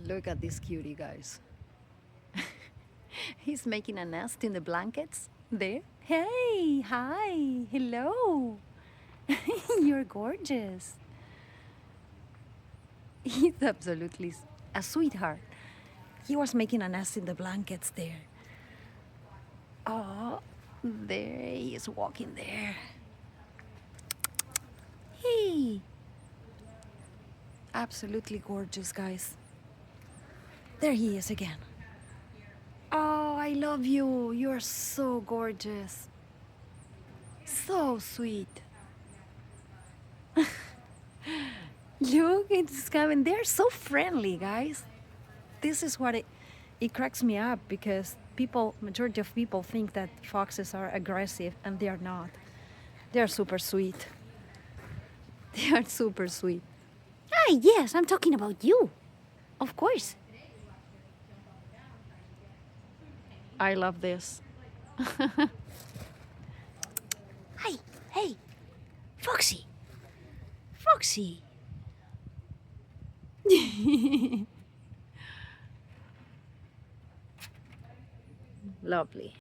Look at this cutie, guys. He's making a nest in the blankets. There. Hey, hi, hello. You're gorgeous. He's absolutely a sweetheart. He was making a nest in the blankets there. Oh, there he is walking there. Hey. Absolutely gorgeous, guys. There he is again. Oh, I love you. You're so gorgeous. So sweet. Look, it's coming. They're so friendly, guys. This is what it cracks me up because majority of people think that foxes are aggressive, and they are not. They are super sweet. They are super sweet. Ah, yes, I'm talking about you. Of course. I love this. Hi, hey, Foxy. Foxy. Lovely.